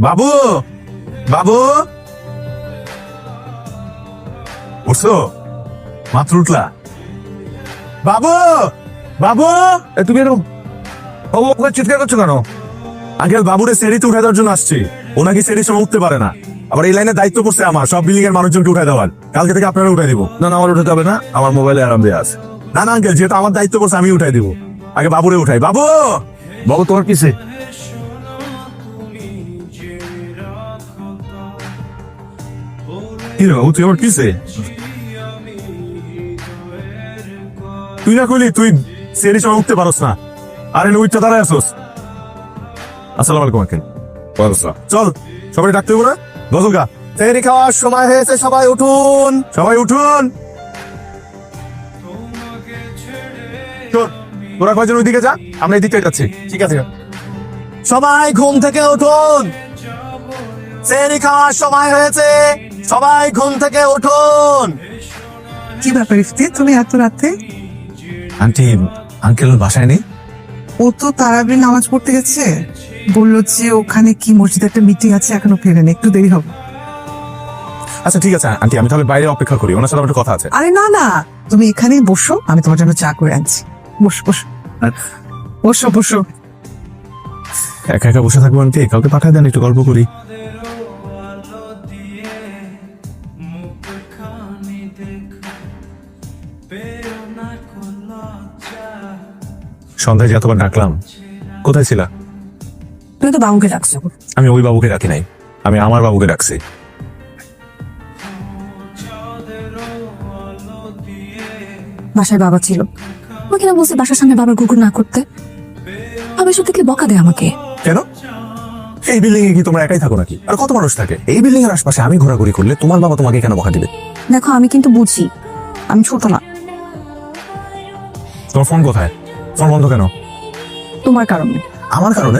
বাবু, বাবু উঠছো? মাত্র উঠলা? বাবু, বাবু তুমি এরকম চিৎকার করছো কেন? আঙ্কেল, বাবুরে সেরিতে উঠে দেওয়ার জন্য আসছি। ও নাকি সেরির সময় উঠতে পারে না। আবার এই লাইনে দায়িত্ব পড়ছে আমার, সব বিল্ডিং এর মানুষজনকে উঠে দেওয়ার। কালকে থেকে আপনারা উঠে দিব। না না, আমার উঠাতে হবে না, আমার মোবাইলে আরাম দিয়ে আছে। না না আঙ্কেল, যেহেতু আমার দায়িত্ব পড়ছে আমি উঠাই দিব। আগে বাবুরে উঠাই। বাবু, বাবু তোমার কিসে? কি রে বাবু, তুই আমার কিসে? তুই না কইলি তুই সেরির সময় উঠতে পারস না, আরে উঠতে দাঁড়ায় আসোস। আসসালামু আলাইকুম আঙ্কেল। চল সবাই ডাকতে হবে না? গজলগা সেহরি খাওয়ার সময় হয়েছে, সবাই উঠুন, সবাই উঠুন। তোরা কয়জন ওইদিকে যা, আমরা এই দিকে যাচ্ছি। ঠিক আছে, সবাই ঘুম থেকে উঠুন, সেহরি খাওয়ার সময় হয়েছে, সবাই ঘুম থেকে উঠুন। কি ব্যাপার ইফতি, তুমি এত রাতে? আন্টি, আঙ্কেল বাসায় নেই? ও তো তারাবির নামাজ পড়তে গেছে, বললো যে ওখানে কি মসজিদে একটা মিটিং আছে, এখনো ফেরেনি, একটু দেরি হবে। আচ্ছা ঠিক আছে আন্টি, আমি তাহলে বাইরে অপেক্ষা করি, ওনার সাথে আমার একটু কথা আছে। আরে না না, তুমি এখানেই বসো, আমি তোমার জন্য চা করে আনছি। বসো বসো বসো বসো। একা একা বসে থাকবো আন্টি, কাউকে পাঠায় দেন, একটু গল্প করি। সন্ধ্যায় যে এতবার ডাকলাম, কোথায় ছিলা? তুমি তো বাবুকে ডাকছো। আমি ওই বাবুকে ডাকি নাই, আমি আমার বাবুকে ডাকছি। বাসায় বাবা ছিল, আমাকে না বলছে বাসার সামনে বাবার কুকুর না করতে। বাবা এসব দেখলে বকা দেয় আমাকে। কেন? এই বিল্ডিং এ কি তোমরা একাই থাকো নাকি? আর কত মানুষ থাকে? এই বিল্ডিং এর আশপাশে আমি ঘোরাঘুরি করলে তোমার বাবা তোমাকে কেন বকা দিবে? দেখো, আমি কিন্তু বুঝি, আমি ছোট না। তোমার ফোন কোথায়? ফোন বন্ধ কেন? তোমার কারণে। আমার কারণে?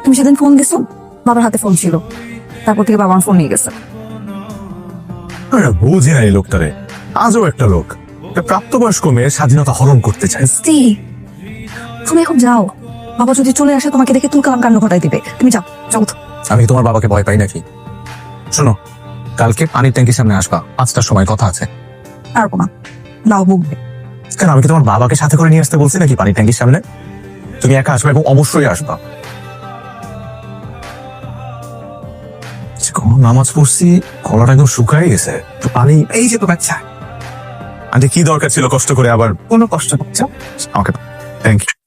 তুমি সেদিন ফোন দিছো, বাবার হাতে ফোন ছিল, তারপর থেকে বাবা আমার ফোন নিয়ে গেছে। বুঝি না এই লোকটারে, আজও একটা লোক, একটা প্রাপ্তবয়স্ক মেয়ে স্বাধীনতা হরণ করতে চায়। তুমি এখন যাও, বাবা যদি চলে আসে তোমাকে দেখে তুলকালাম কাণ্ড ঘটাই দিবে। তুমি যাও, যাও তো। আমি তোমার বাবাকে ভয় পাই নাকি? শোনো, কালকে পানির ট্যাঙ্কির সামনে আসবা, 5টার সময় কথা আছে। পারবো না, নাও বুকবে। কেন, আমি কি তোমার বাবাকে সাথে করে নিয়ে আসতে বলছি নাকি পানির ট্যাঙ্কির সামনে? তুমি একা আসবে এবং অবশ্যই আসবা। নামাজ পড়ছি, গলাটা একদম শুকায় গেছে, তো পানি। এই যে তো বাচ্চা, আন্টি কি দরকার ছিল কষ্ট করে আবার? কোনো কষ্ট করছো? আমাকে থ্যাংক ইউ।